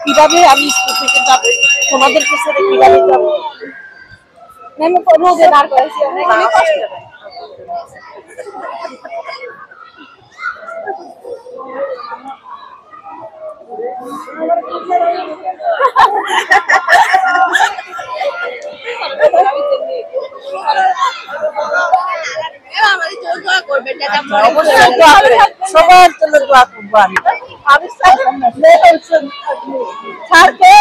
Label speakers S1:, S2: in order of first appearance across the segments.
S1: কিভাবে আমি স্কুল থেকে যাবো, তোমাদেরকে ছেড়ে কিভাবে যাবো? রোদে দাঁড় করাইছি, অনেক কষ্ট। সবার জন্য দোয়া করবো আমি স্যারকে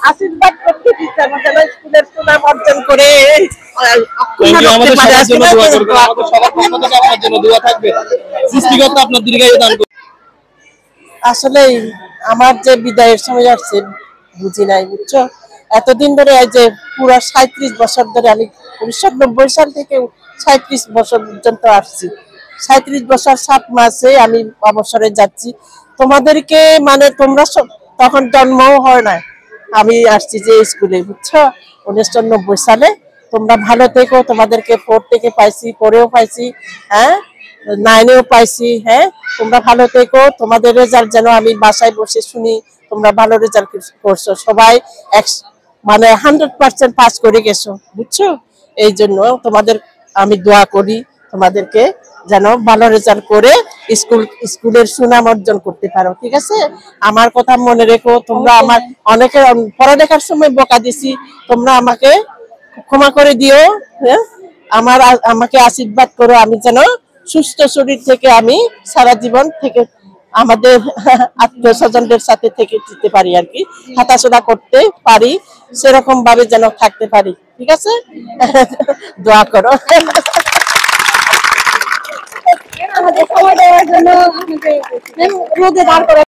S1: আশীর্বাদ করতে দিচ্ছি আমাদের স্কুলের সুনাম অর্জন করে আসলে আমার যে বিদায়ের সময় আসছে বুঝি নাই, বুঝছো? এতদিন ধরে এই যে পুরো 37 বছর ধরে আমি 1990 সাল থেকে 37 বছর পর্যন্ত আসছি। 37 বছর 7 মাসে আমি অবসরে যাচ্ছি। তোমাদেরকে মানে তোমরা তখন জন্মও হয় না, আমি আসছি যে স্কুলে, বুঝছো? 1990 সালে। তোমরা ভালো থেকো, তোমাদেরকে 4 থেকে পাইছি, 4এও পাইছি, হ্যাঁ 9এও পাইছি। হ্যাঁ, তোমরা ভালো থেকো, তোমাদের রেজাল্ট যেন আমি বাসায় বসে শুনি তোমরা ভালো রেজাল্ট করছো, সবাই মানে 100% পাস করে গেছো, বুঝছো? এই জন্য তোমাদের আমি দোয়া করি তোমাদেরকে যেন ভালো রেজাল্ট করে স্কুলের সুনাম অর্জন করতে পারো, ঠিক আছে? আমার কথা মনে রেখো। তোমরা আমার অনেকে পড়ালেখার সময় বকা দিছি, তোমরা আমাকে ক্ষমা করে দিও। হ্যাঁ, আমাকে আশীর্বাদ করো আমি যেন সুস্থ শরীর থেকে আমি সারা জীবন থেকে আমাদের আত্মীয় স্বজনদের সাথে থেকে যেতে পারি আর কি, হাঁটাচলা করতে পারি, সেরকম ভাবে যেন থাকতে পারি, ঠিক আছে? দোয়া করো। আমাদের সময় দেওয়ার জন্য রোদে দাঁড় করে